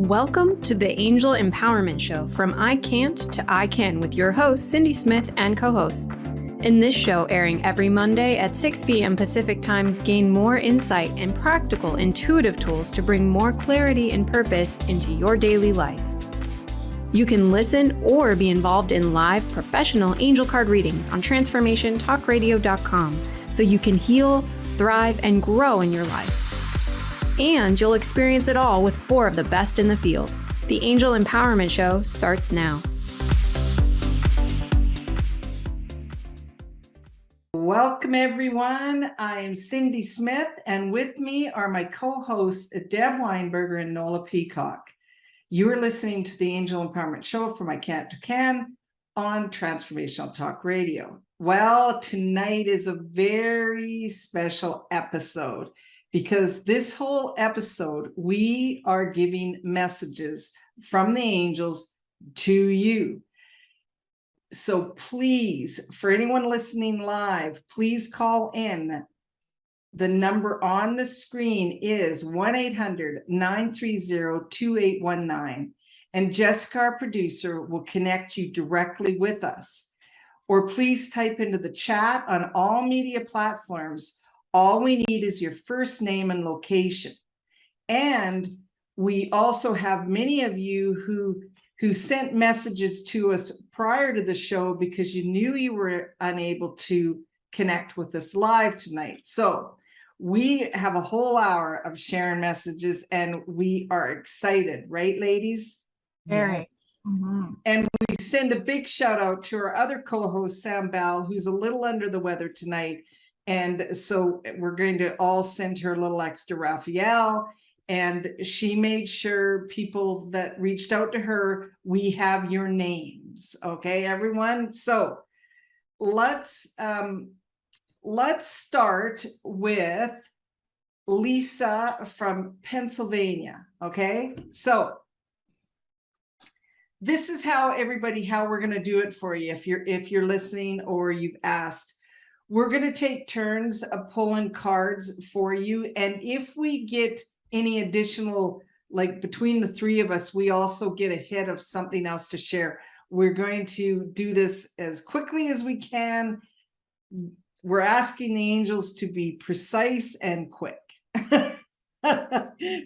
Welcome to the Angel Empowerment Show from I Can't to I Can with your host, Cindy Smith, and co-hosts. In this show, airing every Monday at 6 p.m. Pacific Time, gain more insight and practical, intuitive tools to bring more clarity and purpose into your daily life. You can listen or be involved in live professional angel card readings on transformationtalkradio.com so you can heal, thrive, and grow in your life. And you'll experience it all with 4 of the best in the field. The Angel Empowerment Show starts now. Welcome, everyone. I am Cindy Smith, and with me are my co-hosts, Deb Weinberger and Nola Peacock. You are listening to the Angel Empowerment Show from I Can't to Can on Transformational Talk Radio. Well, tonight is a very special episode, because this whole episode, we are giving messages from the angels to you. So please, for anyone listening live, please call in. The number on the screen is 1-800-930-2819. And Jessica, our producer, will connect you directly with us. Or please type into the chat on all media platforms. All we need is your first name and location. And we also have many of you who sent messages to us prior to the show because you knew you were unable to connect with us live tonight. So we have a whole hour of sharing messages and we are excited, right, ladies? Very. Mm-hmm. And we send a big shout out to our other co-host, Sam Bell, who's a little under the weather tonight. And so we're going to all send her a little extra Raphael. And she made sure people that reached out to her, we have your names. Okay, everyone. So let's start with Lisa from Pennsylvania. Okay, so this is how we're going to do it for you. If you're listening or you've asked. We're going to take turns of pulling cards for you. And if we get any additional, like between the 3 of us, we also get ahead of something else to share. We're going to do this as quickly as we can. We're asking the angels to be precise and quick.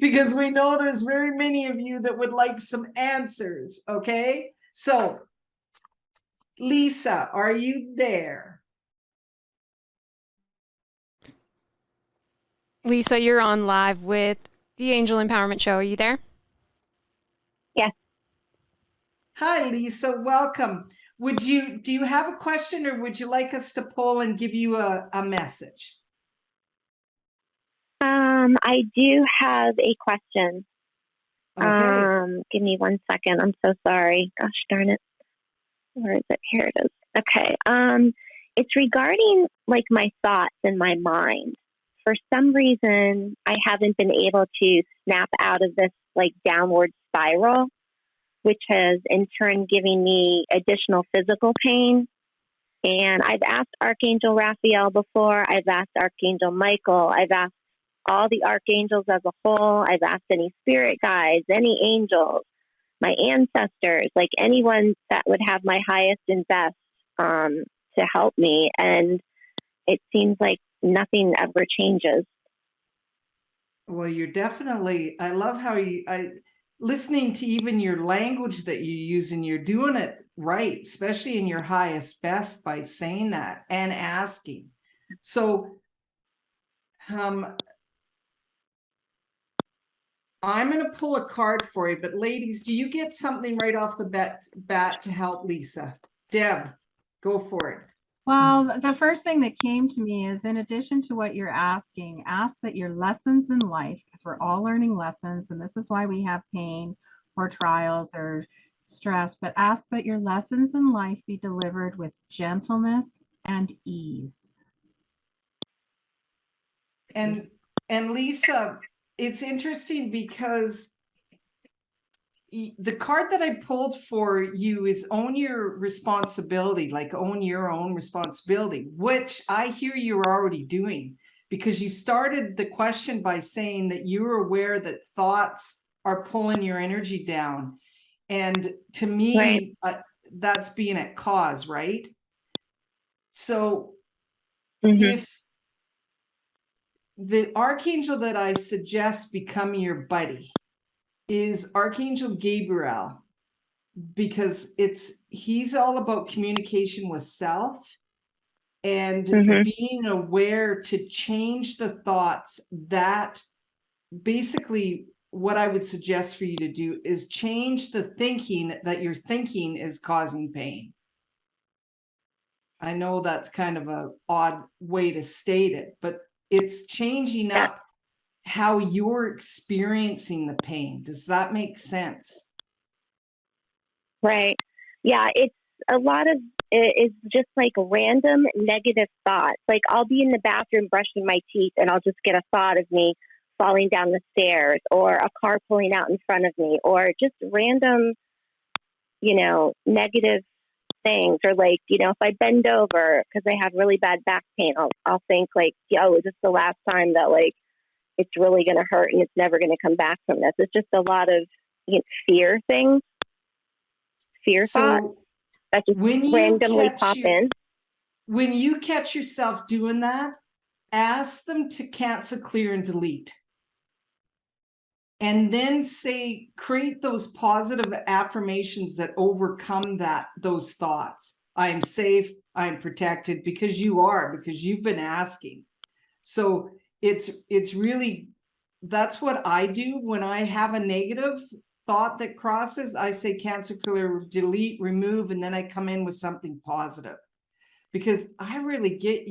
Because we know there's very many of you that would like some answers. Okay. So, Lisa, are you there? Lisa, you're on live with the Angel Empowerment Show. Are you there? Yes. Hi, Lisa. Welcome. Do you have a question, or would you like us to pull and give you a message? I do have a question. Okay. Give me 1 second. I'm so sorry. Gosh darn it. Where is it? Here it is. Okay. It's regarding like my thoughts in my mind. For some reason, I haven't been able to snap out of this like downward spiral, which has in turn given me additional physical pain. And I've asked Archangel Raphael before. I've asked Archangel Michael. I've asked all the archangels as a whole. I've asked any spirit guides, any angels, my ancestors, like anyone that would have my highest and best to help me. And it seems like nothing ever changes. Well, you're definitely, I love how listening to even your language that you use, and you're doing it right, especially in your highest best by saying that and asking. So, I'm going to pull a card for you, but ladies, do you get something right off the bat to help Lisa? Deb, go for it. Well, the first thing that came to me is, in addition to what you're asking, ask that your lessons in life, because we're all learning lessons, and this is why we have pain or trials or stress, but ask that your lessons in life be delivered with gentleness and ease. And Lisa, it's interesting because the card that I pulled for you is own your responsibility, like own your own responsibility, which I hear you're already doing, because you started the question by saying that you're aware that thoughts are pulling your energy down. And to me, that's being at cause, right? So if the archangel that I suggest become your buddy is Archangel Gabriel, because he's all about communication with self and being aware to change the thoughts. That basically what I would suggest for you to do is change the thinking that your thinking is causing pain. I know that's kind of an odd way to state it, but it's changing up how you're experiencing the pain. Does that make sense? Right. Yeah, it's a lot of it's just like random negative thoughts. Like I'll be in the bathroom brushing my teeth and I'll just get a thought of me falling down the stairs or a car pulling out in front of me or just random, negative things. Or like, if I bend over because I have really bad back pain, I'll think like, is this the last time that like it's really going to hurt and it's never going to come back from this? It's just a lot of fear things. Fear thoughts that just randomly pop in. When you catch yourself doing that, ask them to cancel, clear, and delete. And then create those positive affirmations that overcome those thoughts. I am safe, I am protected, because you've been asking. So it's really, that's what I do when I have a negative thought that crosses. I say cancel, clear, delete, remove, and then I come in with something positive, because I really get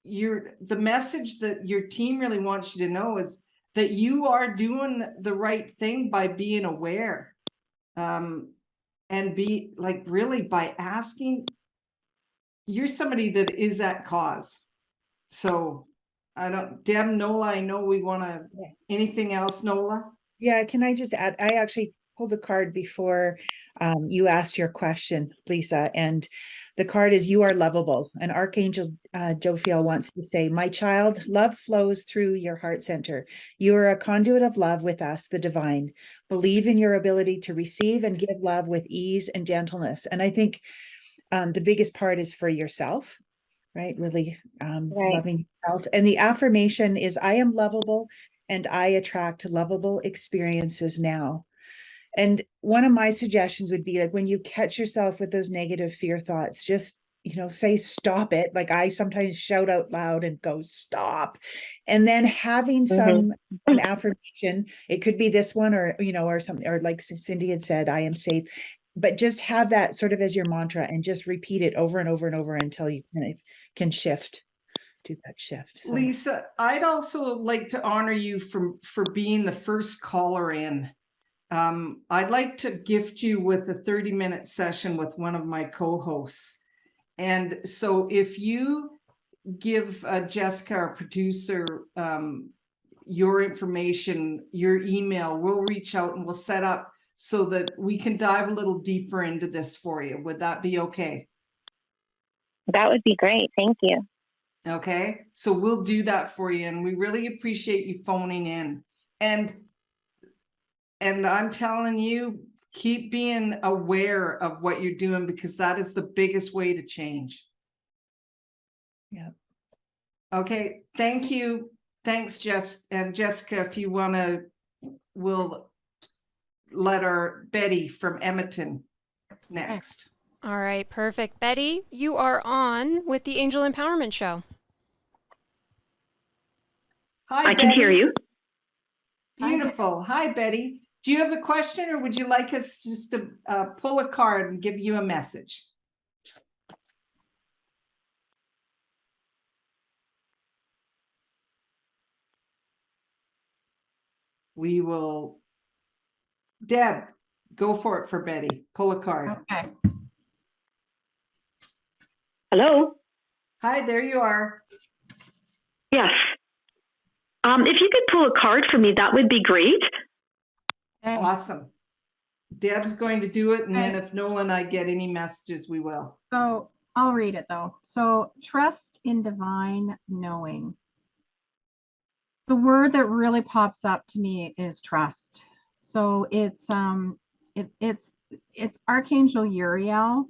the message that your team really wants you to know is that you are doing the right thing by being aware, and be like, really, by asking. You're somebody that is at cause. So Deb, Nola, I know we want to, anything else, Nola? Yeah, can I just add, I actually pulled a card before you asked your question, Lisa, and the card is "You are lovable." And Archangel Jophiel wants to say, "My child, love flows through your heart center. You are a conduit of love with us, the divine. Believe in your ability to receive and give love with ease and gentleness." And I think the biggest part is for yourself, right? Really loving yourself. And the affirmation is, "I am lovable and I attract lovable experiences now." And one of my suggestions would be, like, when you catch yourself with those negative fear thoughts, just, say, stop it. Like I sometimes shout out loud and go, "Stop." And then having an affirmation, it could be this one or something, or like Cindy had said, "I am safe." But just have that sort of as your mantra and just repeat it over and over and over until you can do that shift. So. Lisa, I'd also like to honor you for being the first caller in. I'd like to gift you with a 30-minute session with one of my co-hosts. And so if you give Jessica, our producer, your information, your email, we'll reach out and we'll set up so that we can dive a little deeper into this for you. Would that be okay? That would be great. Thank you. Okay, so we'll do that for you, and we really appreciate you phoning in. And I'm telling you, keep being aware of what you're doing, because that is the biggest way to change. Yeah. Okay, thank you. Thanks, Jess. And Jessica, if you want to, we'll let our Betty from Edmonton next. All right, perfect. Betty, you are on with the Angel Empowerment Show. Hi, I Betty. can hear you. Beautiful. Hi, Betty. Do you have a question, or would you like us just to pull a card and give you a message? We will. Deb, go for it for Betty. Pull a card. Okay. Hello. Hi, there you are. Yes. If you could pull a card for me, that would be great. Okay. Awesome. Deb's going to do it, and then if Nola and I get any messages, we will. So I'll read it though. So trust in divine knowing. The word that really pops up to me is trust. So it's Archangel Uriel.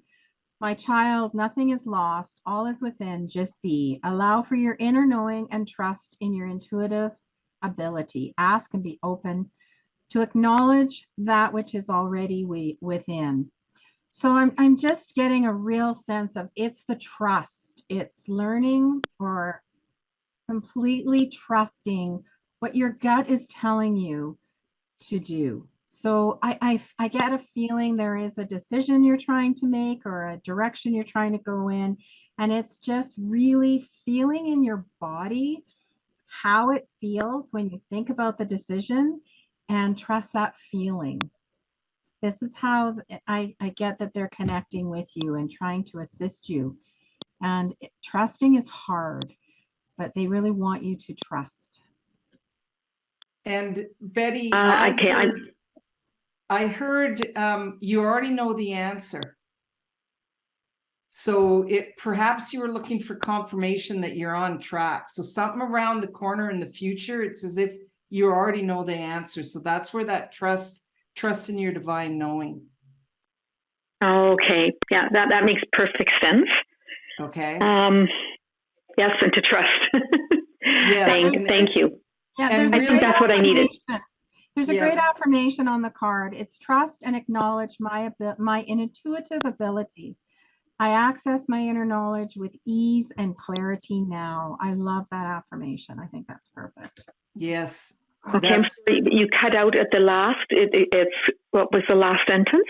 My child, nothing is lost, all is within, just be. Allow for your inner knowing and trust in your intuitive ability. Ask and be open to acknowledge that which is already within. So I'm just getting a real sense of it's the trust. It's learning or completely trusting what your gut is telling you to do. So I get a feeling there is a decision you're trying to make or a direction you're trying to go in, and it's just really feeling in your body how it feels when you think about the decision and trust that feeling. This is how I get that they're connecting with you and trying to assist you. And trusting is hard, but they really want you to trust. And Betty, Okay, I heard you already know the answer. So perhaps you were looking for confirmation that you're on track. So something around the corner in the future, it's as if you already know the answer. So that's where that trust in your divine knowing. okay. Yeah, that makes perfect sense. Okay. Yes, and to trust. Yes. Thank you. Yeah, And I think that's what I needed. There's a great affirmation on the card. It's trust and acknowledge my intuitive ability. I access my inner knowledge with ease and clarity now. I love that affirmation. I think that's perfect. Yes. Okay, I'm sorry, you cut out at the last. It's what was the last sentence?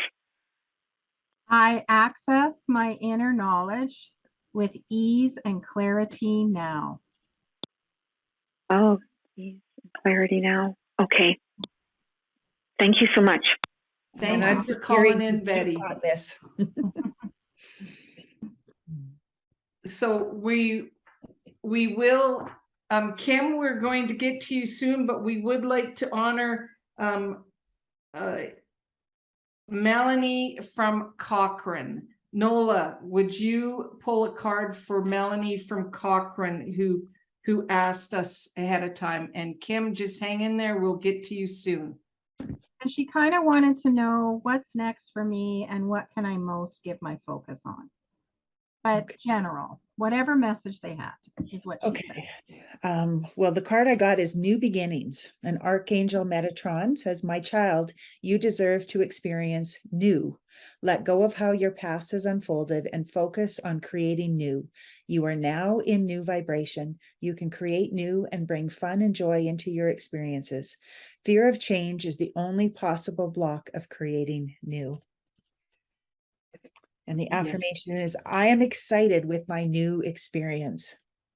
I access my inner knowledge with ease and clarity now. Oh, ease and clarity now. Okay. Thank you so much. Thank you for calling in, Betty. Got this. So we will, Kim, we're going to get to you soon, but we would like to honor Melanie from Cochrane. Nola, would you pull a card for Melanie from Cochrane who asked us ahead of time? And Kim, just hang in there. We'll get to you soon. And she kind of wanted to know what's next for me and what can I most give my focus on. But general, whatever message they had is what she said. Well, the card I got is New Beginnings. An Archangel Metatron says, my child, you deserve to experience new. Let go of how your past has unfolded and focus on creating new. You are now in new vibration. You can create new and bring fun and joy into your experiences. Fear of change is the only possible block of creating new. And the affirmation is, I am excited with my new experience.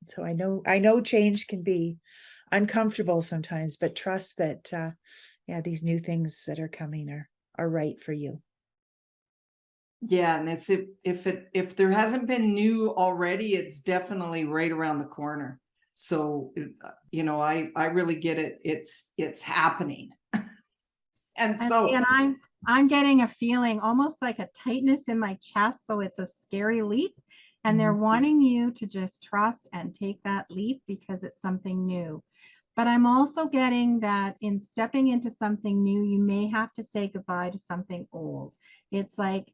So I know change can be uncomfortable sometimes, but trust that, these new things that are coming are right for you. Yeah, and it's if there hasn't been new already, it's definitely right around the corner. So, I really get it. It's happening. And I'm getting a feeling almost like a tightness in my chest. So it's a scary leap. And they're wanting you to just trust and take that leap because it's something new. But I'm also getting that in stepping into something new, you may have to say goodbye to something old. It's like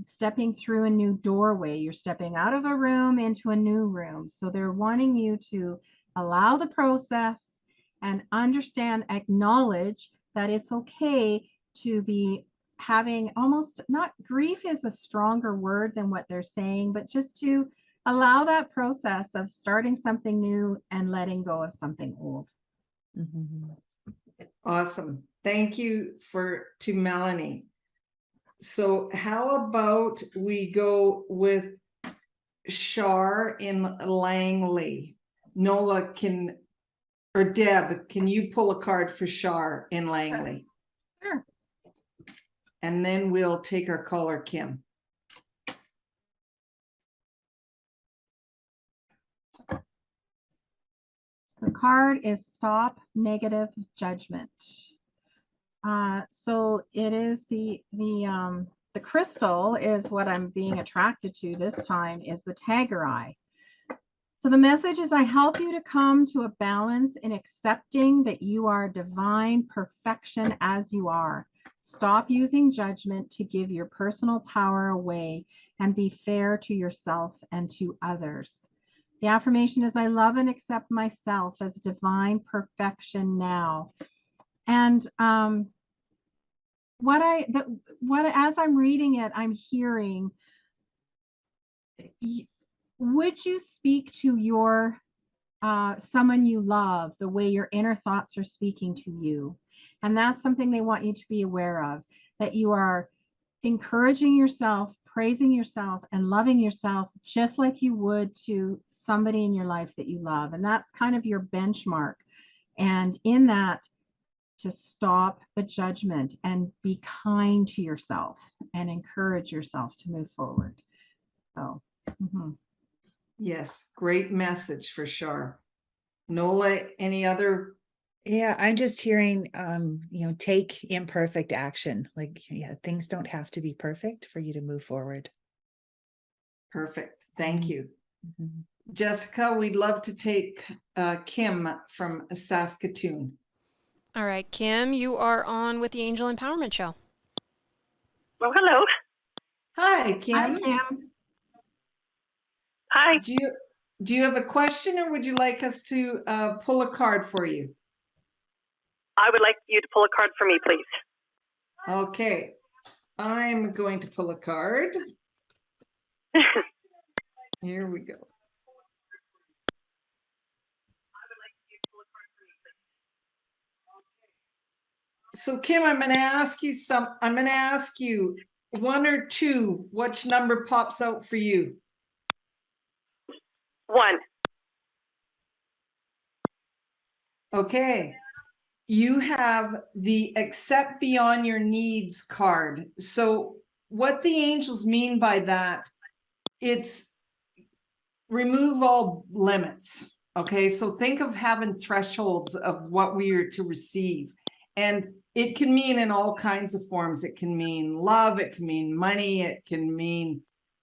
stepping through a new doorway. You're stepping out of a room into a new room. So they're wanting you to allow the process and understand, acknowledge that it's okay to be having almost, not grief is a stronger word than what they're saying, but just to allow that process of starting something new and letting go of something old. Awesome. Thank you to Melanie. So how about we go with Shar in Langley? Nola or Deb, can you pull a card for Shar in Langley? Sure. And then we'll take our caller, Kim. The card is Stop Negative Judgment. So it is the crystal is what I'm being attracted to this time is the Tiger Eye. So the message is, I help you to come to a balance in accepting that you are divine perfection as you are. Stop using judgment to give your personal power away and be fair to yourself and to others. The affirmation is, I love and accept myself as divine perfection now. And as I'm reading it, I'm hearing, would you speak to your someone you love the way your inner thoughts are speaking to you? And that's something they want you to be aware of, that you are encouraging yourself, praising yourself, and loving yourself just like you would to somebody in your life that you love. And that's kind of your benchmark. And in that, to stop the judgment and be kind to yourself and encourage yourself to move forward. So, Yes, great message for sure. Nola, any other? Yeah, I'm just hearing, take imperfect action. Like, yeah, things don't have to be perfect for you to move forward. Perfect. Thank you. Mm-hmm. Jessica, we'd love to take Kim from Saskatoon. All right, Kim, you are on with the Angel Empowerment Show. Well, hello. Hi, Kim. Hi, Kim. Hi. Do you have a question, or would you like us to pull a card for you? I would like you to pull a card for me, please. Okay. I'm going to pull a card. Here we go. So Kim, I'm going to ask you one or two, which number pops out for you? 1. Okay. You have the accept beyond your needs card. So what the angels mean by that, it's remove all limits. Okay. So think of having thresholds of what we are to receive. And it can mean in all kinds of forms. It can mean love. It can mean money. It can mean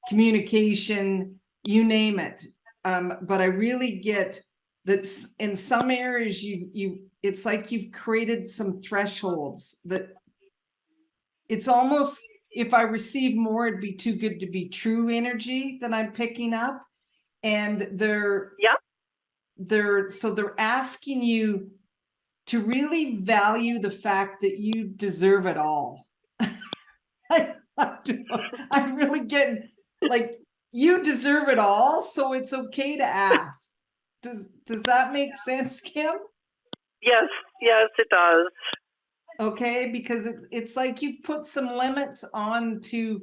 communication, you name it. But I really get that in some areas it's like you've created some thresholds that it's almost, if I receive more, it'd be too good to be true energy that I'm picking up. And they're asking you to really value the fact that you deserve it all. I'm really getting, like, you deserve it all, so it's okay to ask. Does that make sense, Kim? Yes, it does. Okay, because it's like you've put some limits on to,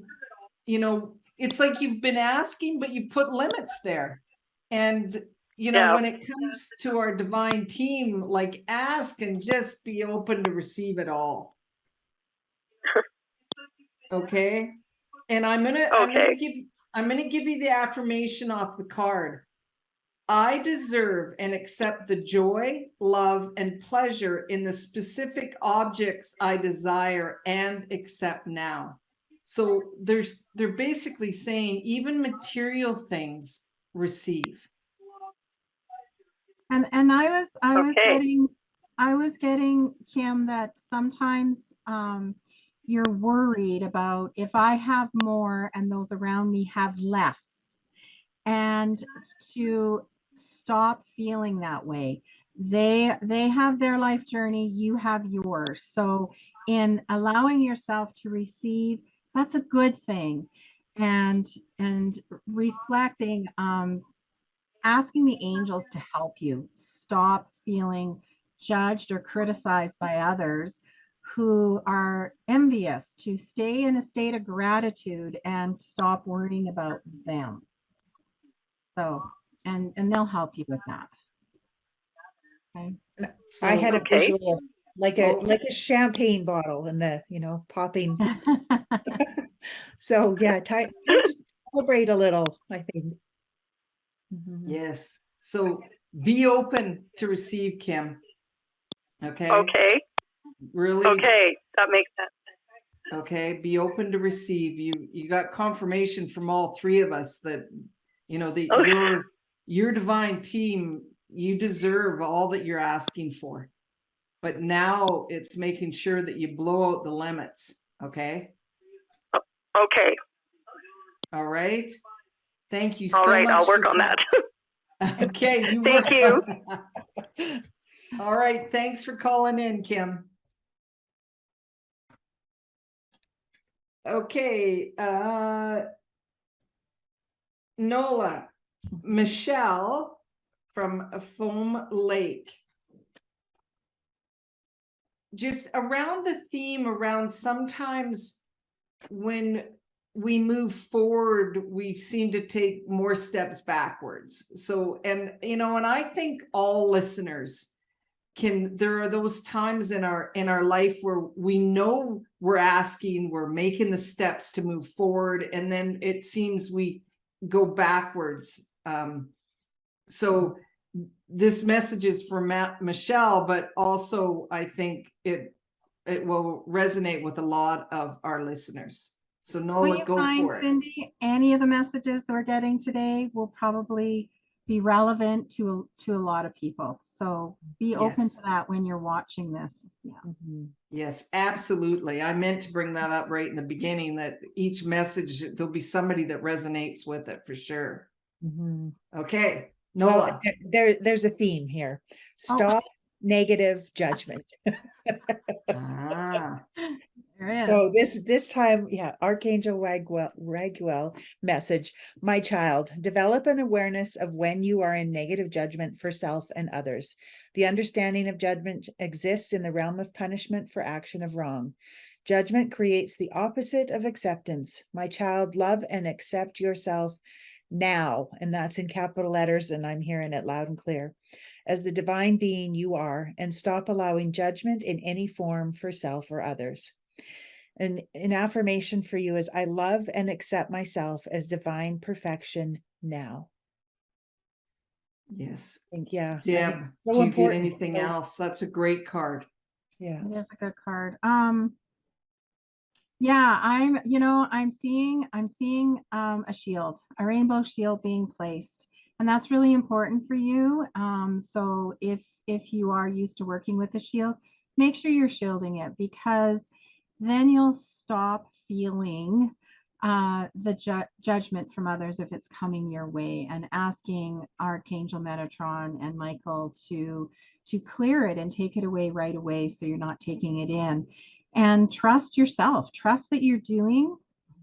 it's like you've been asking, but you put limits there. And when it comes to our divine team, like, ask and just be open to receive it all. Okay. And I'm gonna give you the affirmation off the card. I deserve and accept the joy, love, and pleasure in the specific objects I desire and accept now. So they're basically saying even material things receive. And I was getting, Kim, that sometimes you're worried about, if I have more and those around me have less, and to stop feeling that way. They have their life journey, you have yours. So in allowing yourself to receive, that's a good thing. And reflecting, asking the angels to help you stop feeling judged or criticized by others who are envious, to stay in a state of gratitude and stop worrying about them. So, and they'll help you with that. Okay. So, I had a visual of like a champagne bottle and the, popping. So yeah, time to celebrate a little, I think. Yes. So be open to receive, Kim. Okay. Okay. Really. Okay, that makes sense. Okay. Be open to receive. You got confirmation from all three of us that, your divine team, you deserve all that you're asking for. But now it's making sure that you blow out the limits. Okay. Okay. All right. Thank you All so right. much. I'll work on that. Okay. Thank you. All right. Thanks for calling in, Kim. Okay. Nola, Michelle from Foam Lake. Just around the theme around sometimes when we move forward, we seem to take more steps backwards. So, and I think all listeners there are those times in our life where we know we're asking, we're making the steps to move forward, and then it seems we go backwards. So this message is for Michelle, but also I think it will resonate with a lot of our listeners. So Nola, go for it. Cindy, any of the messages we're getting today will probably be relevant to a lot of people. So be open to that when you're watching this. Yeah. Mm-hmm. Yes, absolutely. I meant to bring that up right in the beginning, that each message, there'll be somebody that resonates with it for sure. Mm-hmm. Okay. Nola. Well, there's a theme here. Stop negative judgment. So this time, Archangel Raguel message, my child, develop an awareness of when you are in negative judgment for self and others. The understanding of judgment exists in the realm of punishment for action of wrong. Judgment creates the opposite of acceptance. My child, love and accept yourself now, and that's in capital letters, and I'm hearing it loud and clear, as the divine being you are, and stop allowing judgment in any form for self or others. And an affirmation for you is, I love and accept myself as divine perfection now. Yes. Yeah. Deb, so do you important. get anything else? That's a great card. Yeah. It is a good card. Yeah, I'm seeing a shield, a rainbow shield being placed, and that's really important for you. So if you are used to working with a shield, make sure you're shielding it, because then you'll stop feeling the judgment from others if it's coming your way, and asking Archangel Metatron and Michael to clear it and take it away right away, so you're not taking it in. And trust yourself. Trust that you're doing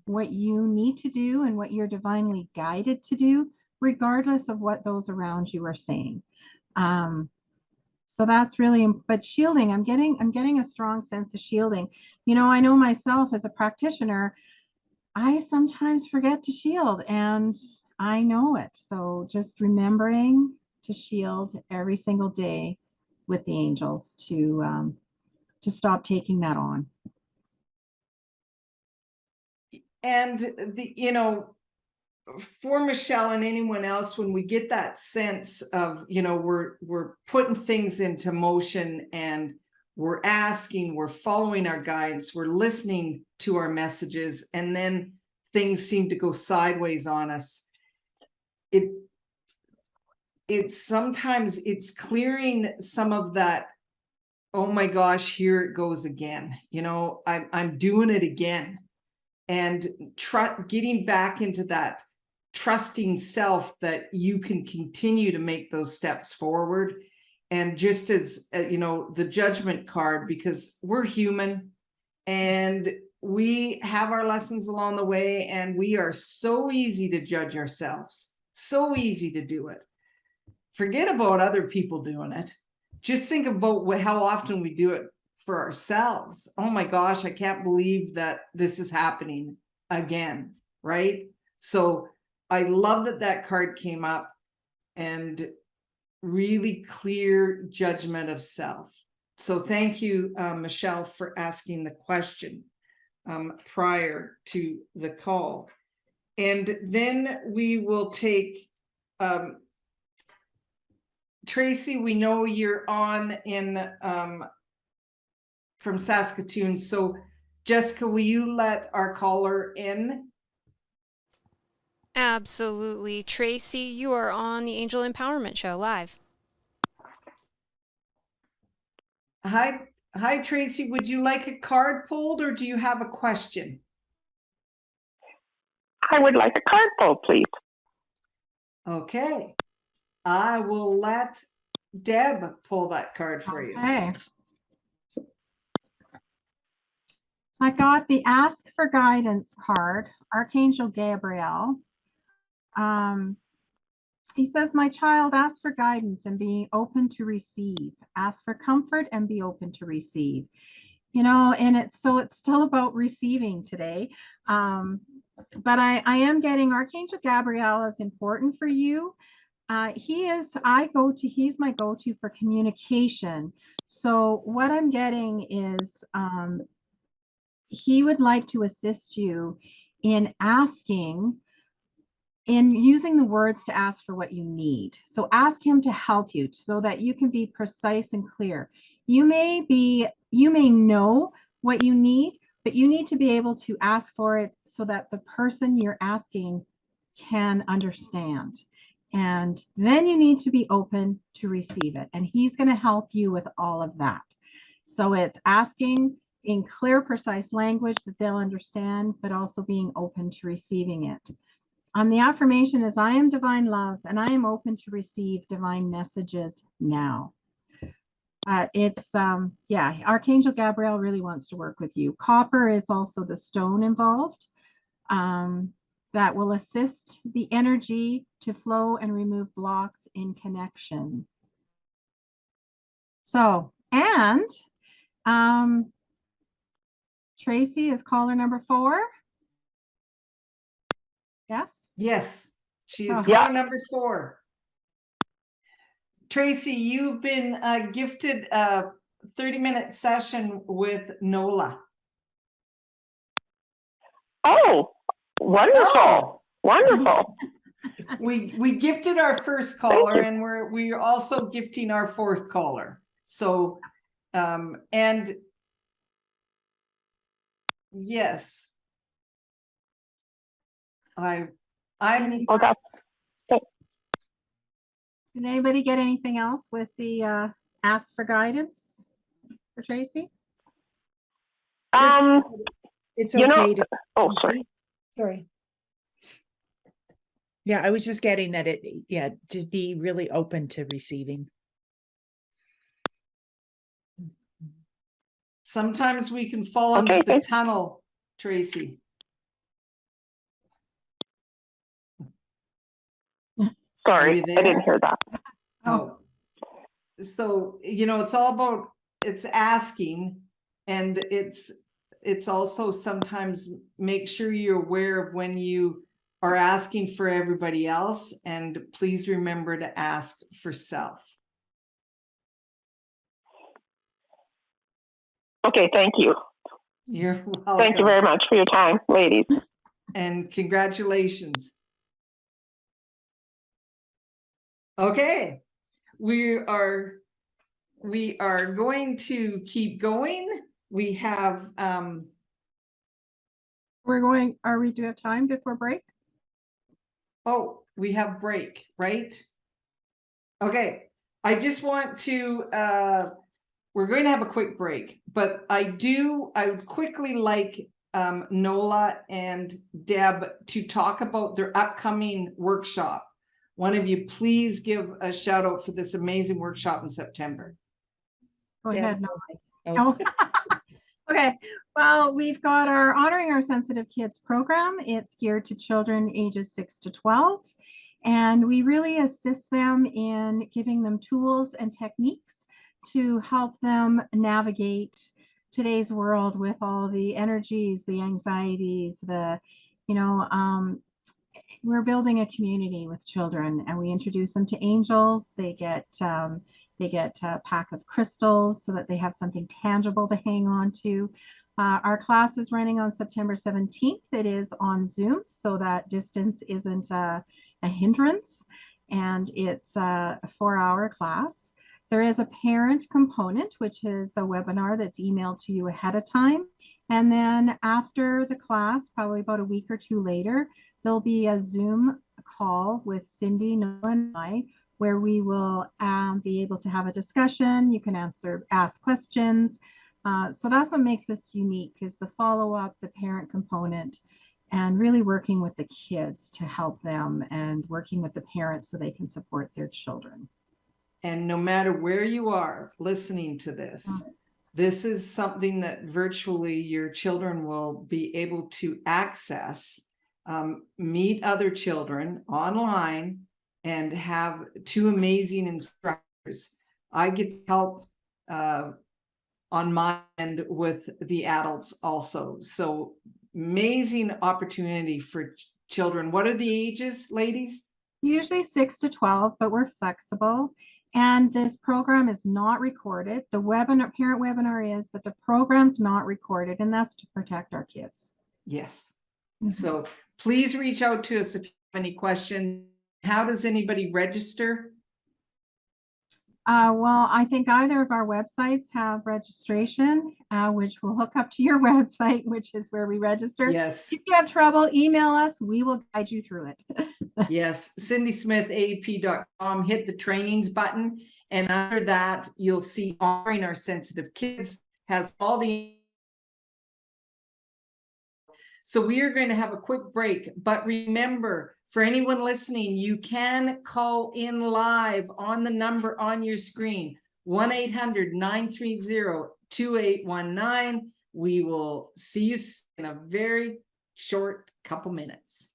what you need to do and what you're divinely guided to do, regardless of what those around you are saying. So that's really, but shielding, I'm getting a strong sense of shielding. I know myself as a practitioner, I sometimes forget to shield, and I know it. So just remembering to shield every single day with the angels to stop taking that on. And for Michelle and anyone else, when we get that sense of, we're putting things into motion, and we're asking, we're following our guidance, we're listening to our messages, and then things seem to go sideways on us. Sometimes it's clearing some of that, oh my gosh, here it goes again. I'm doing it again. And getting back into that trusting self that you can continue to make those steps forward. And just as, the judgment card, because we're human and we have our lessons along the way, and we are so easy to judge ourselves, so easy to do it. Forget about other people doing it. Just think about how often we do it for ourselves. Oh my gosh, I can't believe that this is happening again, right? So I love that card came up, and really clear judgment of self. So thank you, Michelle, for asking the question prior to the call. And then we will take Tracy. We know you're on from Saskatoon. So Jessica, will you let our caller in? Absolutely. Tracy, you are on the Angel Empowerment Show live. Hi, Tracy. Would you like a card pulled or do you have a question? I would like a card pull, please. Okay. I will let Deb pull that card for you. Okay. I got the Ask for Guidance card, Archangel Gabriel. He says, my child, ask for guidance and be open to receive. Ask for comfort and be open to receive. You know, and it's still about receiving today. But I am getting Archangel Gabriel is important for you. He's my go-to for communication. So what I'm getting is he would like to assist you in using the words to ask for what you need. So ask him to help you so that you can be precise and clear. You may know what you need, but you need to be able to ask for it so that the person you're asking can understand. And then you need to be open to receive it. And he's going to help you with all of that. So it's asking in clear, precise language that they'll understand, but also being open to receiving it. The affirmation is, I am divine love and I am open to receive divine messages now. Archangel Gabriel really wants to work with you. Copper is also the stone involved that will assist the energy to flow and remove blocks in connection. So, and Tracy is caller number 4. Yes? Yes, she is Oh. caller number 4. Tracy, you've been gifted a 30-minute session with Nola. Oh, wonderful. Oh. Wonderful. We gifted our first caller and we're also gifting our 4th caller. So and yes, I'm Oh, that's Did anybody get anything else with the ask for guidance for Tracy? It's you know, okay to. sorry. Sorry. Yeah, I was just getting that to be really open to receiving. sometimes we can fall into the tunnel, Tracy. Sorry, I didn't hear that. Oh, so it's all about asking, and it's also sometimes make sure you're aware of when you are asking for everybody else, and please remember to ask for self. Okay, thank you. You're welcome. Thank you very much for your time, ladies. And congratulations. Okay, we are going to keep going. We have do we have time before break? Oh, we have break, right? Okay, I just want to we're going to have a quick break, but I would quickly like Nola and Deb to talk about their upcoming workshop. One of you please give a shout out for this amazing workshop in September. Go ahead, Nola. Okay, well, we've got our Honoring Our Sensitive Kids program. It's geared to children ages 6 to 12, and we really assist them in giving them tools and techniques to help them navigate today's world with all the energies, the anxieties, we're building a community with children, and we introduce them to angels. They get a pack of crystals so that they have something tangible to hang on to. Our class is running on September 17th. It is on Zoom, so that distance isn't a hindrance, and it's a 4-hour class. There is a parent component, which is a webinar that's emailed to you ahead of time, And then after the class, probably about a week or two later, there'll be a Zoom call with Cindy, Nola, and I, where we will be able to have a discussion. You can ask questions. So that's what makes this unique, is the follow-up, the parent component, and really working with the kids to help them and working with the parents so they can support their children. And no matter where you are listening to this, this is something that virtually your children will be able to access, meet other children online, and have two amazing instructors. I get help on my end with the adults also. So amazing opportunity for children. What are the ages, ladies? Usually 6 to 12, but we're flexible. And this program is not recorded. The parent webinar is, but the program's not recorded, and that's to protect our kids. Yes. So please reach out to us if you have any questions. How does anybody register? Well, I think either of our websites have registration, which will hook up to your website, which is where we register. Yes. If you have trouble, email us. We will guide you through it. Yes. CindySmithAAP.com. Hit the trainings button. And under that, you'll see Honoring Our Sensitive Kids has all the. So we are going to have a quick break. But remember, for anyone listening, you can call in live on the number on your screen, 1-800-930-2819. We will see you in a very short couple minutes.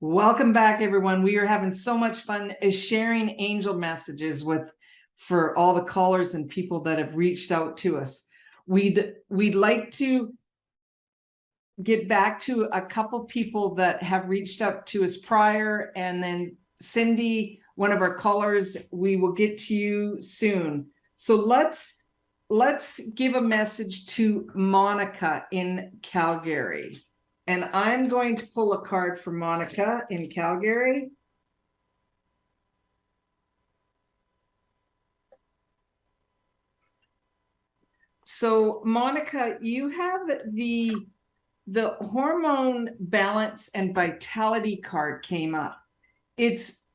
Welcome back, everyone. We are having so much fun sharing angel messages for all the callers and people that have reached out to us. We'd like to get back to a couple people that have reached out to us prior, and then Cindy, one of our callers, we will get to you soon. So let's give a message to Monica in Calgary. And I'm going to pull a card for Monica in Calgary. So Monica, you have the hormone balance and vitality card came up. It's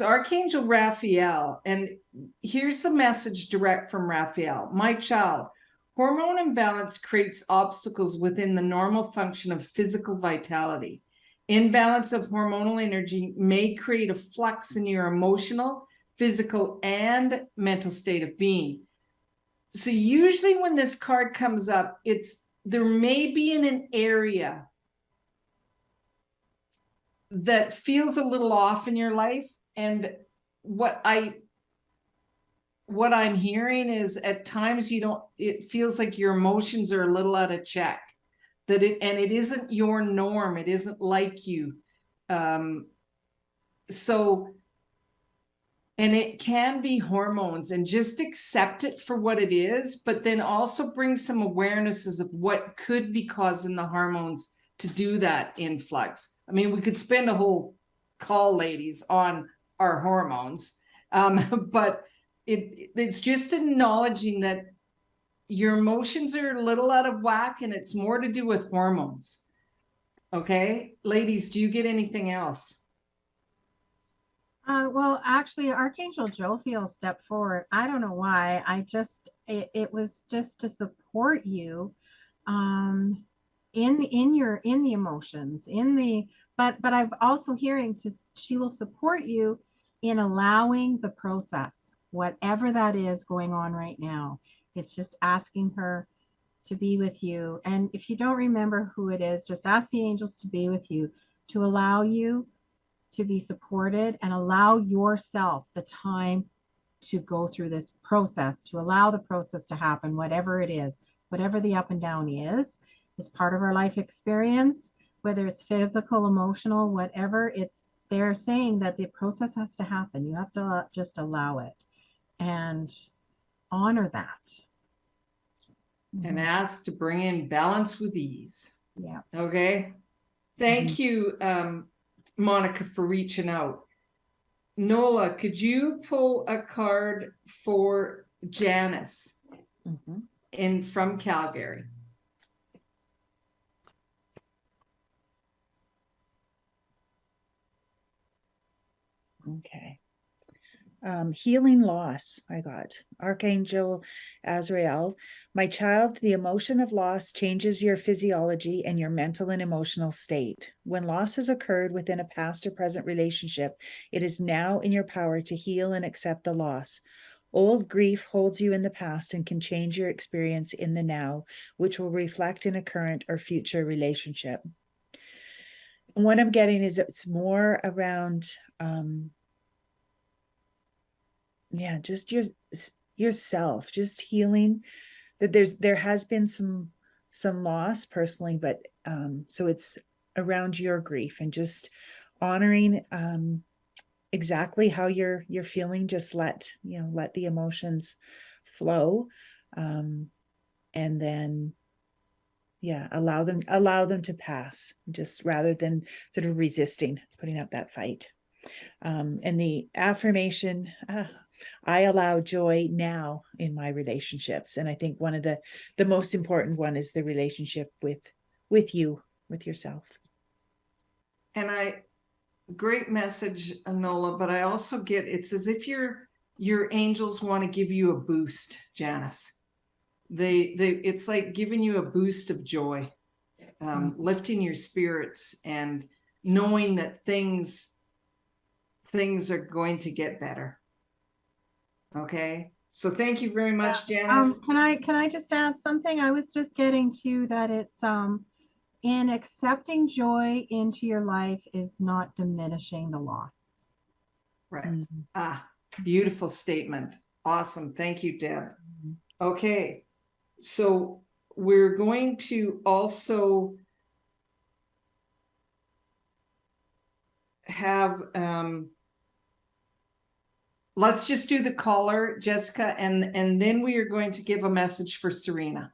Archangel Raphael, and here's the message direct from Raphael. My child, hormone imbalance creates obstacles within the normal function of physical vitality. Imbalance of hormonal energy may create a flux in your emotional, physical, and mental state of being. So usually when this card comes up, there may be in an area that feels a little off in your life. And what I'm hearing is at times it feels like your emotions are a little out of check, and it isn't your norm. It isn't like you. And it can be hormones, and just accept it for what it is, but then also bring some awarenesses of what could be causing the hormones to do that influx. I mean, we could spend a whole call, ladies, on our hormones, but it's just acknowledging that your emotions are a little out of whack, and it's more to do with hormones. Okay, ladies, do you get anything else? Well, actually, Archangel Jophiel stepped forward. I don't know why. It was just to support you, in the emotions, but I'm also hearing she will support you in allowing the process, whatever that is going on right now. It's just asking her to be with you. And if you don't remember who it is, just ask the angels to be with you, to allow you to be supported, and allow yourself the time to go through this process, to allow the process to happen, whatever it is, whatever the up and down is part of our life experience, whether it's physical, emotional, whatever. They're saying that the process has to happen. You have to just allow it and honor that. And ask to bring in balance with ease. Yeah. Okay. Thank you, Monica, for reaching out. Nola, could you pull a card for Janice from Calgary? Okay. Healing loss. I got Archangel Azrael. My child, the emotion of loss changes your physiology and your mental and emotional state. When loss has occurred within a past or present relationship, it is now in your power to heal and accept the loss. Old grief holds you in the past and can change your experience in the now, which will reflect in a current or future relationship. And what I'm getting is it's more around just yourself, just healing. That there has been some loss personally, but so it's around your grief and just honoring exactly how you're feeling. Just let the emotions flow, and then allow them to pass, just rather than sort of resisting, putting up that fight. And the affirmation, I allow joy now in my relationships. And I think one of the most important one is the relationship with you, with yourself. And great message, Nola, but I also get, it's as if your angels want to give you a boost, Janice. It's like giving you a boost of joy, lifting your spirits and knowing that things are going to get better. Okay, so thank you very much, Janice. Can I just add something? I was just getting to that. It's in accepting joy into your life is not diminishing the loss. Right. Beautiful statement. Awesome. Thank you, Deb. Okay, so we're going to also have let's just do the caller, Jessica, and then we are going to give a message for Serena.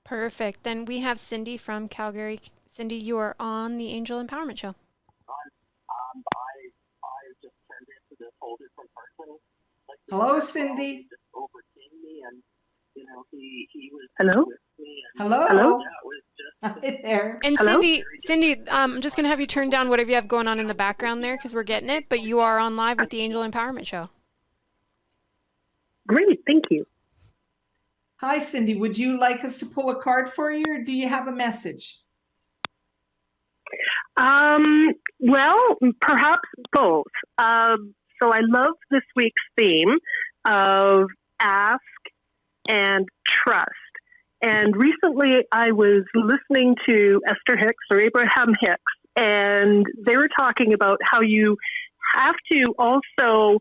Perfect. Then we have Cindy from Calgary. Cindy, you are on the Angel Empowerment Show. I just turned into this whole different person. Like, hello, Cindy. Just overcame me, and he was hello. With me, and hello. Hello. Yeah, it was just Hi there. And Hello? Cindy, I'm just going to have you turn down whatever you have going on in the background there because we're getting it, but you are on live with the Angel Empowerment Show. Great, thank you. Hi, Cindy. Would you like us to pull a card for you, or do you have a message? Well, perhaps both. So I love this week's theme of ask and trust. And recently I was listening to Esther Hicks or Abraham Hicks, and they were talking about how you have to also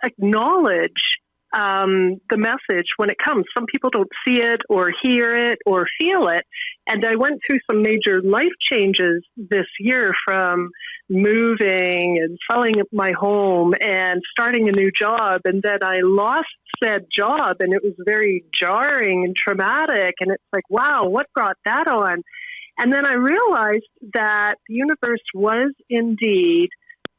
acknowledge the message when it comes. Some people don't see it or hear it or feel it. And I went through some major life changes this year, from moving and selling my home and starting a new job. And then I lost said job, and it was very jarring and traumatic. And it's like, wow, what brought that on? And then I realized that the universe was indeed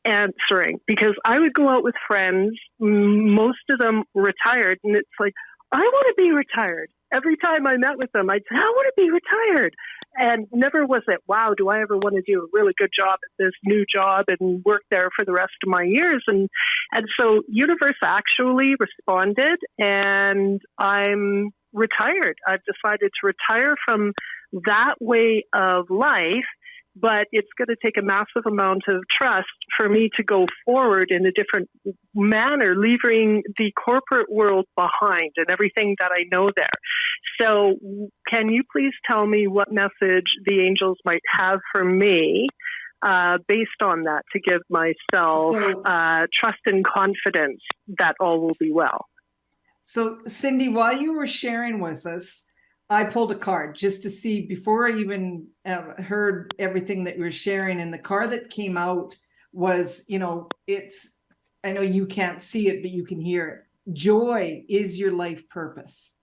answering, because I would go out with friends, most of them retired, and it's like, I want to be retired. Every time I met with them, I'd say, I want to be retired. And never was it, wow, do I ever want to do a really good job at this new job and work there for the rest of my years? And so universe actually responded, and I'm retired. I've decided to retire from that way of life. But it's going to take a massive amount of trust for me to go forward in a different manner, leaving the corporate world behind and everything that I know there. So can you please tell me what message the angels might have for me based on that, to give myself trust and confidence that all will be well? So, Cindy, while you were sharing with us, I pulled a card just to see, before I even heard everything that you were sharing. And the card that came out was, I know you can't see it, but you can hear it. Joy is your life purpose.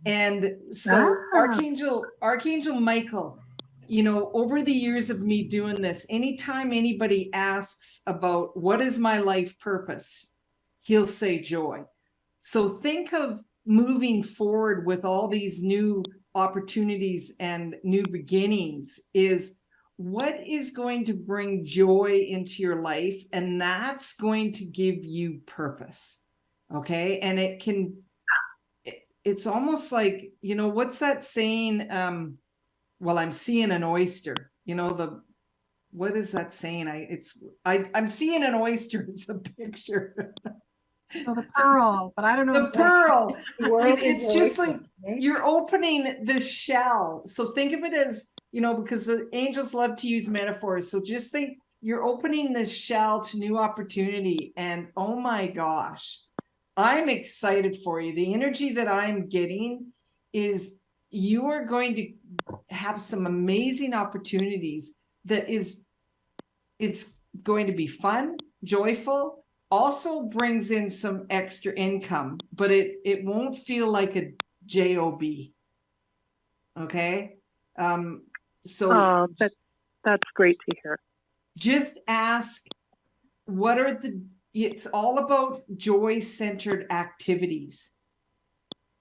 And so Archangel Michael over the years of me doing this, anytime anybody asks about what is my life purpose, he'll say joy. So think of moving forward with all these new opportunities and new beginnings is what is going to bring joy into your life, and that's going to give you purpose. Okay. And it's almost like, what's that saying? Well, I'm seeing an oyster, what is that saying? I'm seeing an oyster as a picture. So the pearl, but I don't know. The pearl. World is It's just oyster, like right? you're opening this shell. So think of it as, because the angels love to use metaphors. So just think you're opening this shell to new opportunity. And oh my gosh, I'm excited for you. The energy that I'm getting is you are going to have some amazing opportunities it's going to be fun, joyful, also brings in some extra income, but it won't feel like a job. Okay. So that's great to hear. just ask, it's all about joy-centered activities.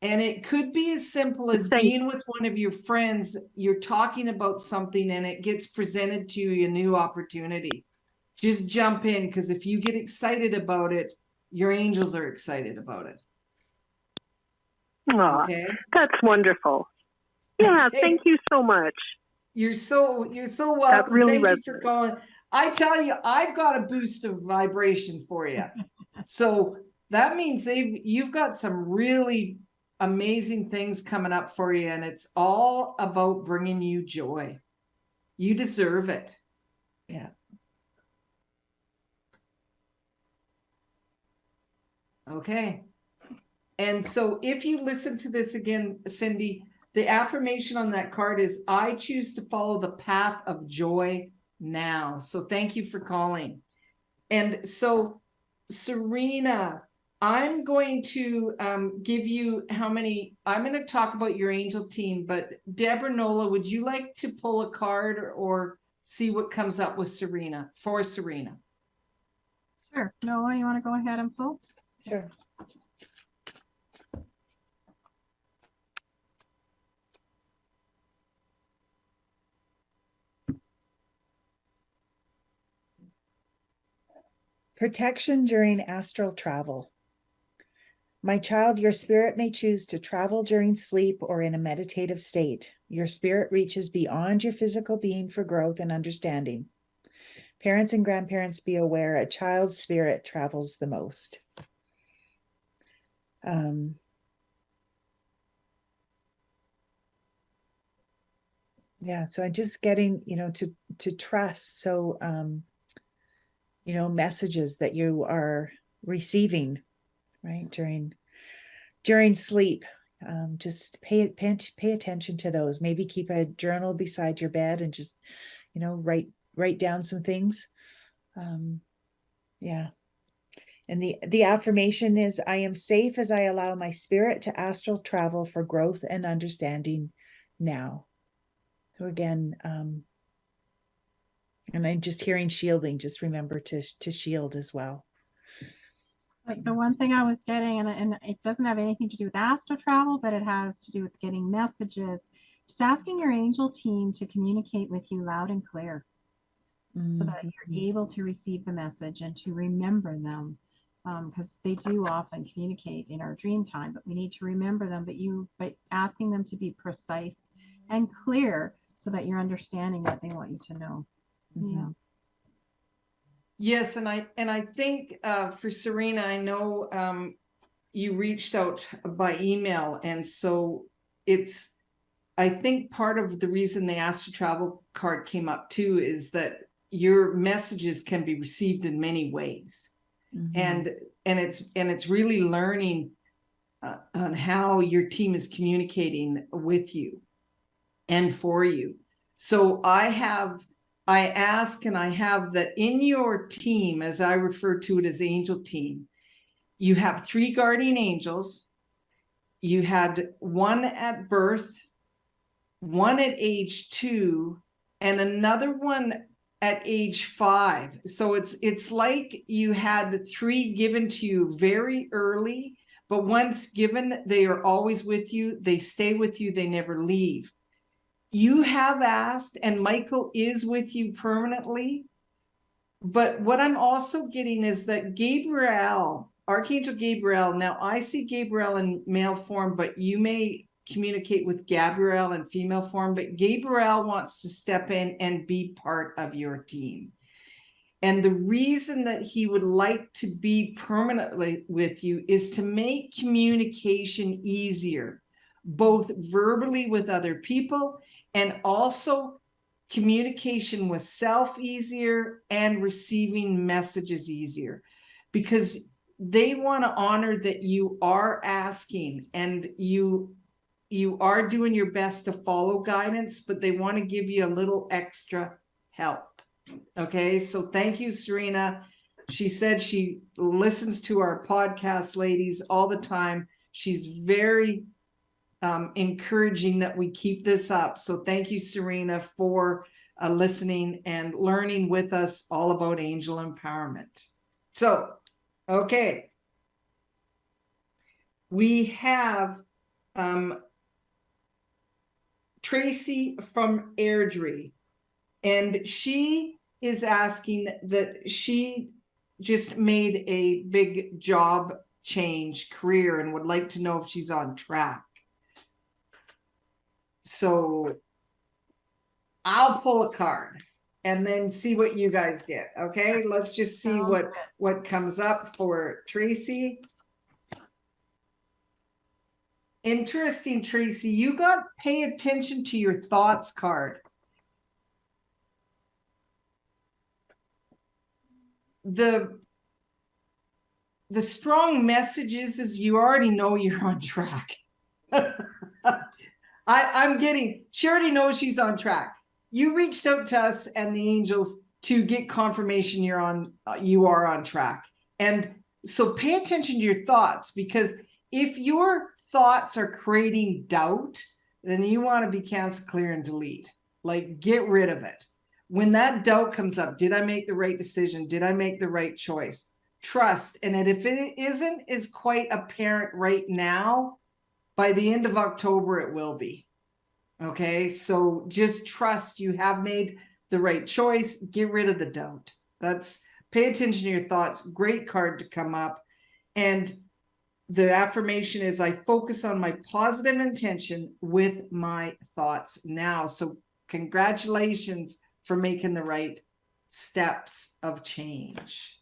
And it could be as simple as being with one of your friends, you're talking about something and it gets presented to you a new opportunity. Just jump in, because if you get excited about it, your angels are excited about it. Oh, okay. That's wonderful. Yeah, Hey, thank you so much. You're so welcome. That really Thank you for calling. I tell you, I've got a boost of vibration for you. So that means you've got some really amazing things coming up for you, and it's all about bringing you joy. You deserve it. Yeah. Okay. And so if you listen to this again, Cindy, the affirmation on that card is, I choose to follow the path of joy now. So thank you for calling. And so, Serena, I'm going to give you I'm going to talk about your angel team, but Deb or Nola, would you like to pull a card or see what comes up with Serena, for Serena? Sure. Nola, you want to go ahead and pull? Sure. Protection during astral travel. My child, your spirit may choose to travel during sleep or in a meditative state. Your spirit reaches beyond your physical being for growth and understanding. Parents and grandparents, be aware, a child's spirit travels the most. Yeah, so I'm just getting, to trust. So, messages that you are receiving, right, during sleep. Just pay attention to those. Maybe keep a journal beside your bed and just, write down some things. Yeah. And the affirmation is, I am safe as I allow my spirit to astral travel for growth and understanding now. So again, and I'm just hearing shielding. Just remember to shield as well. But the one thing I was getting, and it doesn't have anything to do with astral travel, but it has to do with getting messages. Just asking your angel team to communicate with you loud and clear, so that you're able to receive the message and to remember them, because they do often communicate in our dream time, but we need to remember them. But asking them to be precise and clear so that you're understanding what they want you to know. Yeah. Yes, and I think for Serena, I know you reached out by email, and so I think part of the reason the astral travel card came up too is that your messages can be received in many ways, and it's really learning on how your team is communicating with you and for you. So I ask and I have that in your team, as I refer to it as angel team, you have 3 guardian angels. You had 1 at birth, 1 at age 2, and another one at age 5. So it's like you had 3 given to you very early, but once given, they are always with you. They stay with you. They never leave. You have asked, and Michael is with you permanently. But what I'm also getting is that Gabriel, Archangel Gabriel, now I see Gabriel in male form, but you may communicate with Gabriel in female form, but Gabriel wants to step in and be part of your team. And the reason that he would like to be permanently with you is to make communication easier, both verbally with other people and also communication with self easier and receiving messages easier, because they want to honor that you are asking and you are doing your best to follow guidance, but they want to give you a little extra help. Okay, so thank you, Serena. She said she listens to our podcast, ladies, all the time. She's very encouraging that we keep this up. So thank you, Serena, for listening and learning with us all about angel empowerment. So, okay. We have Tracy from Airdrie, and she is asking that she just made a big job change career and would like to know if she's on track. So I'll pull a card and then see what you guys get. Okay, let's just see what comes up for Tracy. Interesting, Tracy. You got pay attention to your thoughts card. The strong message is you already know you're on track. I'm getting, she already knows she's on track. You reached out to us and the angels to get confirmation you are on track. And so pay attention to your thoughts, because if your thoughts are creating doubt, then you want to be cancel, clear, and delete. Like, get rid of it. When that doubt comes up, did I make the right decision? Did I make the right choice? Trust. And if it isn't is quite apparent right now, by the end of October, it will be. Okay, so just trust you have made the right choice. Get rid of the doubt. Pay attention to your thoughts. Great card to come up. And the affirmation is, I focus on my positive intention with my thoughts now. So congratulations for making the right steps of change.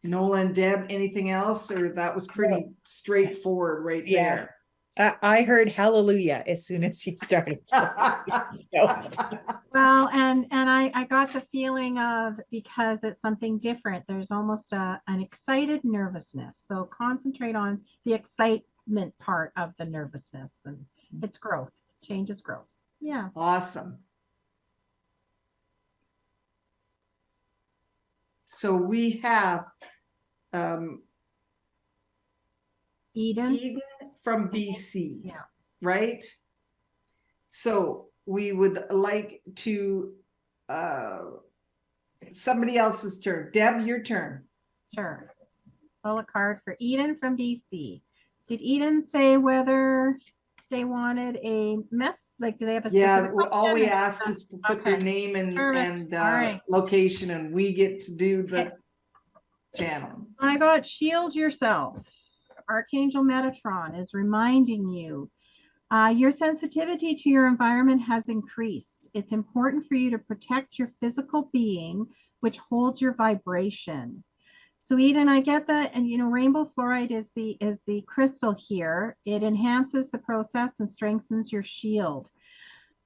Nola and Deb, anything else? Or that was pretty straightforward right there. I heard hallelujah as soon as you started. Well, and I got the feeling of, because it's something different, there's almost an excited nervousness. So concentrate on the excitement part of the nervousness, and it's growth. Change is growth. Yeah. Awesome. So we have Eden from BC, yeah, right? So we would like to somebody else's turn. Deb, your turn. Sure. Pull a card for Eden from BC. Did Eden say whether they wanted a like, do they have a specific question? All we ask is to put their name and location, and we get to do the channel. I got shield yourself. Archangel Metatron is reminding you your sensitivity to your environment has increased. It's important for you to protect your physical being, which holds your vibration. So Eden, I get that, and rainbow fluoride is the crystal here. It enhances the process and strengthens your shield.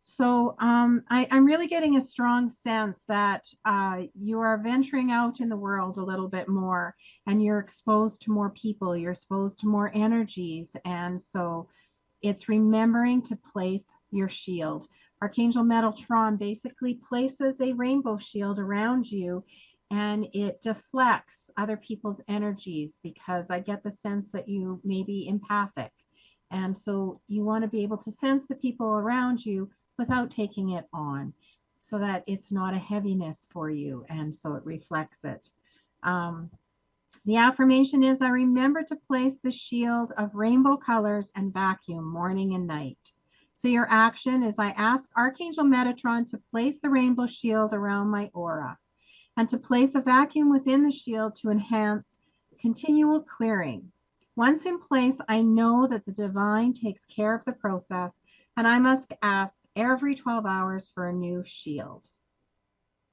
So I'm really getting a strong sense that you are venturing out in the world a little bit more, and you're exposed to more people, you're exposed to more energies. And so it's remembering to place your shield. Archangel Metatron basically places a rainbow shield around you, and it deflects other people's energies, because I get the sense that you may be empathic. And so you want to be able to sense the people around you without taking it on. so that it's not a heaviness for you, and so it reflects it. The affirmation is, I remember to place the shield of rainbow colors and vacuum morning and night. So your action is, I ask Archangel Metatron to place the rainbow shield around my aura and to place a vacuum within the shield to enhance continual clearing. Once in place, I know that the divine takes care of the process, and I must ask every 12 hours for a new shield.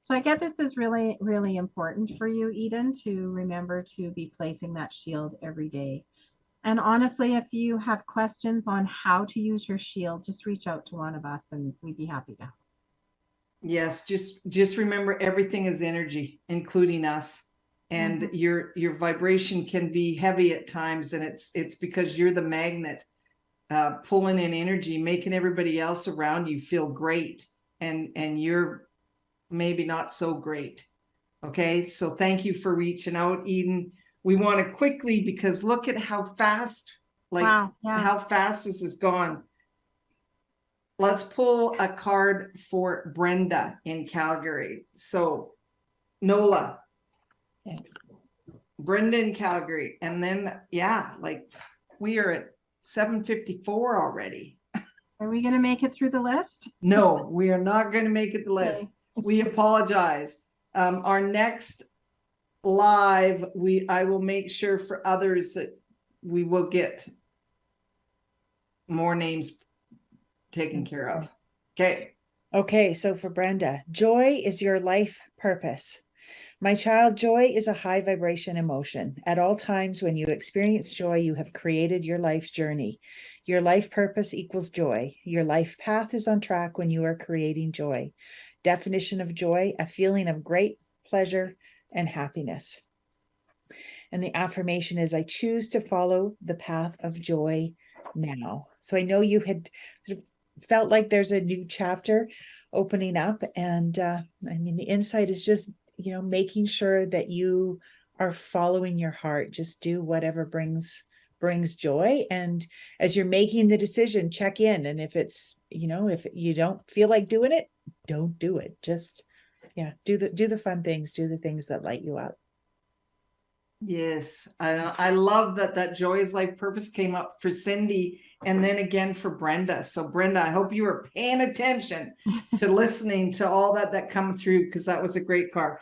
So I get this is really, really important for you, Eden, to remember to be placing that shield every day. And honestly, if you have questions on how to use your shield, just reach out to one of us and we'd be happy to help. Yes, just remember everything is energy, including us. And your vibration can be heavy at times, and it's because you're the magnet pulling in energy, making everybody else around you feel great, and you're maybe not so great. Okay, so thank you for reaching out, Eden. We want to quickly, because look at how fast, how fast this has gone. Let's pull a card for Brenda in Calgary. So Nola, Brenda in Calgary, and then we are at 7:54 already. Are we going to make it through the list? No, we are not going to make it the list. We apologize. Our next live, I will make sure for others that we will get more names taken care of. Okay, so for Brenda, joy is your life purpose. My child, joy is a high vibration emotion. At all times when you experience joy, you have created your life's journey. Your life purpose equals joy. Your life path is on track when you are creating joy. Definition of joy, a feeling of great pleasure and happiness. And the affirmation is, I choose to follow the path of joy now. So I know you had felt like there's a new chapter opening up. And the insight is just, making sure that you are following your heart. Just do whatever brings joy. And as you're making the decision, check in. And if it's, if you don't feel like doing it, don't do it. Just, do the fun things, do the things that light you up. Yes, I love that joy is life purpose came up for Cindy, and then again for Brenda. So Brenda, I hope you were paying attention to listening to all that come through, because that was a great card.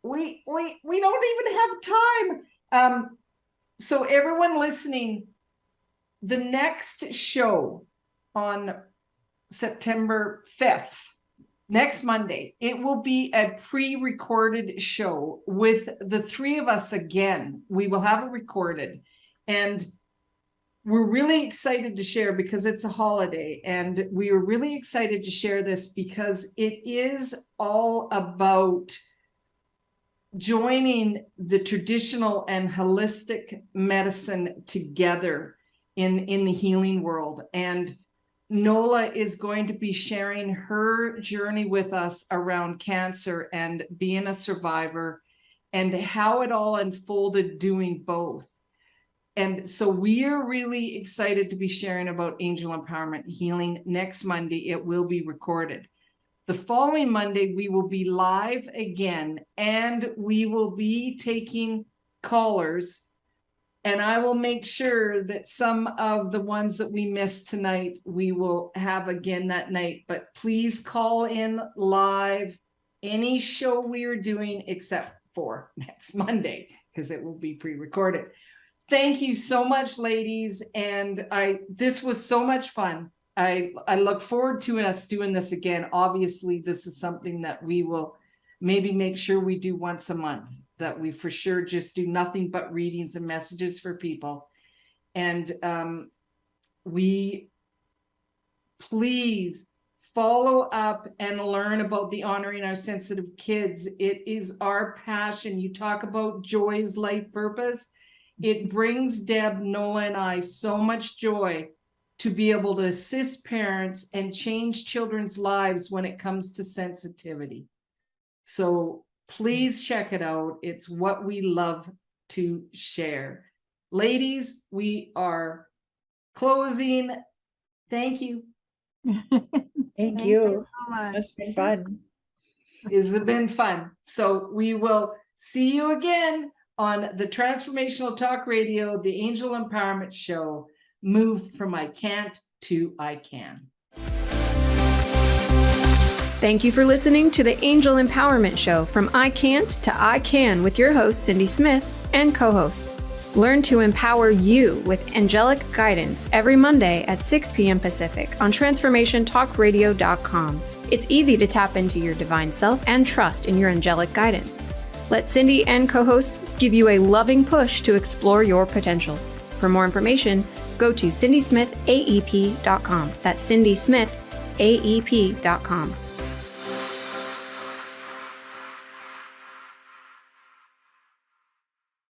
We don't even have time. So everyone listening, the next show on September 5th, next Monday, it will be a pre-recorded show with the three of us again. We will have it recorded, and we're really excited to share because it's a holiday, and we are really excited to share this because it is all about joining the traditional and holistic medicine together in the healing world. And Nola is going to be sharing her journey with us around cancer and being a survivor and how it all unfolded doing both. And so we are really excited to be sharing about angel empowerment healing next Monday. It will be recorded. The following Monday, we will be live again, and we will be taking callers. And I will make sure that some of the ones that we missed tonight, we will have again that night. But please call in live any show we are doing except for next Monday, because it will be pre-recorded. Thank you so much, ladies. And this was so much fun. I look forward to us doing this again. Obviously, this is something that we will maybe make sure we do once a month, that we for sure just do nothing but readings and messages for people. And we please follow up and learn about the Honoring Our Sensitive Kids. It is our passion. You talk about joy's life purpose. It brings Deb, Nola, and I so much joy to be able to assist parents and change children's lives when it comes to sensitivity. So please check it out. It's what we love to share. Ladies, we are closing. Thank you. Thank Thank you. you so much. That's been fun. It's been fun. So we will see you again on the Transformational Talk Radio, the Angel Empowerment Show. Move from I can't to I can. Thank you for listening to the Angel Empowerment Show from I Can't to I Can with your host, Cindy Smith, and co-host. Learn to empower you with angelic guidance every Monday at 6 p.m. Pacific on transformationtalkradio.com. It's easy to tap into your divine self and trust in your angelic guidance. Let Cindy and co-hosts give you a loving push to explore your potential. For more information, go to cindysmithaep.com. That's cindysmithaep.com.